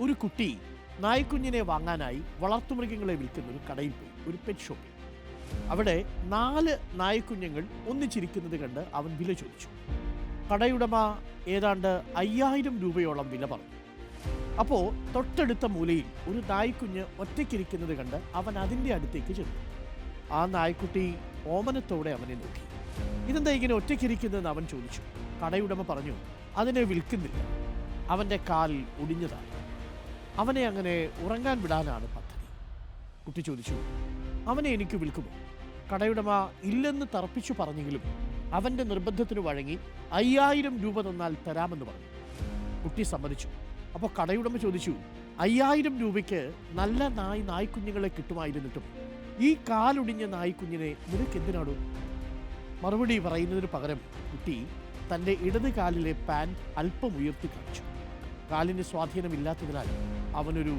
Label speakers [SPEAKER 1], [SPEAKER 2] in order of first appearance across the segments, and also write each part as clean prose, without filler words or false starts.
[SPEAKER 1] ഒരു കുട്ടി നായ്ക്കുഞ്ഞിനെ വാങ്ങാനായി വളർത്തുമൃഗങ്ങളെ വിൽക്കുന്ന ഒരു കടയിൽ പോയി, ഒരു പെറ്റ് ഷോപ്പിൽ. അവിടെ 4 നായ്ക്കുഞ്ഞുങ്ങൾ ഒന്നിച്ചിരിക്കുന്നത് കണ്ട് അവൻ വില ചോദിച്ചു. കടയുടമ ഏതാണ്ട് 5000 രൂപയോളം വില പറഞ്ഞു. അപ്പോൾ തൊട്ടടുത്ത മൂലയിൽ ഒരു നായ്ക്കുഞ്ഞ് ഒറ്റയ്ക്കിരിക്കുന്നത് കണ്ട് അവൻ അതിൻ്റെ അടുത്തേക്ക് ചെന്നു. ആ നായ്ക്കുട്ടി ഓമനത്തോടെ അവനെ നോക്കി. ഇതെന്താ ഇങ്ങനെ ഒറ്റയ്ക്കിരിക്കുന്നതെന്ന് അവൻ ചോദിച്ചു. കടയുടമ പറഞ്ഞു, അതിനെ വിൽക്കുന്നില്ല, അവൻ്റെ കാൽ ഒടിഞ്ഞതാണ്, അവനെ അങ്ങനെ ഉറങ്ങാൻ വിടാനാണ് പദ്ധതി. കുട്ടി ചോദിച്ചു, അവനെ എനിക്ക് വിൽക്കുമോ? കടയുടമ ഇല്ലെന്ന് തറപ്പിച്ചു പറഞ്ഞെങ്കിലും അവൻ്റെ നിർബന്ധത്തിന് വഴങ്ങി 5000 രൂപ തന്നാൽ തരാമെന്ന് പറഞ്ഞു. കുട്ടി സമ്മതിച്ചു. അപ്പോൾ കടയുടമ ചോദിച്ചു, 5000 രൂപയ്ക്ക് നല്ല നായ്ക്കുഞ്ഞുങ്ങളെ കിട്ടുമായിരുന്നിട്ടും ഈ കാലൊടിഞ്ഞ നായ്ക്കുഞ്ഞിനെ നിനക്ക് എന്തിനാടോ? മറുപടി പറയുന്നതിന് പകരം കുട്ടി തൻ്റെ ഇടത് കാലിലെ പാൻറ് അല്പം ഉയർത്തി കാണിച്ചു. കാലിന് സ്വാധീനമില്ലാത്തതിനാൽ അവനൊരു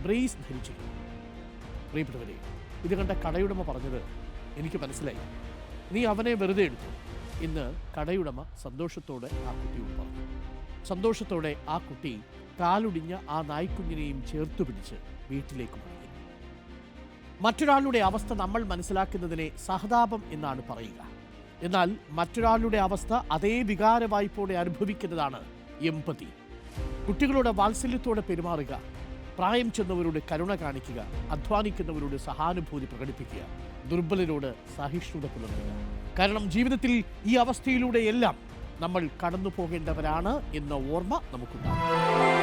[SPEAKER 1] ബ്രേസ് ധരിച്ചിരുന്നു. പ്രിയപ്പെട്ടവരെ, ഇത് കണ്ട കടയുടമ പറഞ്ഞത് എനിക്ക് മനസ്സിലായി. നീ അവനെ വെറുതെ എടുത്തു. ഇന്ന് കടയുടമ സന്തോഷത്തോടെ ആ കുട്ടിയോട് പറഞ്ഞു. സന്തോഷത്തോടെ ആ കുട്ടി കാലൊടിഞ്ഞ ആ നായ്ക്കുഞ്ഞിനെയും ചേർത്തു പിടിച്ച് വീട്ടിലേക്ക് മടങ്ങി. മറ്റൊരാളുടെ അവസ്ഥ നമ്മൾ മനസ്സിലാക്കുന്നതിനെ സഹതാപം എന്നാണ് പറയുക. എന്നാൽ മറ്റൊരാളുടെ അവസ്ഥ അതേ വികാരവായ്പോടെ അനുഭവിക്കുന്നതാണ് എമ്പതി. കുട്ടികളുടെ വാത്സല്യത്തോടെ പെരുമാറുക, പ്രായം ചെന്നവരോട് കരുണ കാണിക്കുക, അധ്വാനിക്കുന്നവരോട് സഹാനുഭൂതി പ്രകടിപ്പിക്കുക, ദുർബലരോട് സഹിഷ്ണുത പുലർത്തുക. കാരണം ജീവിതത്തിൽ ഈ അവസ്ഥയിലൂടെയെല്ലാം നമ്മൾ കടന്നു പോകേണ്ടവരാണ് എന്ന ഓർമ്മ നമുക്കുണ്ടാകും.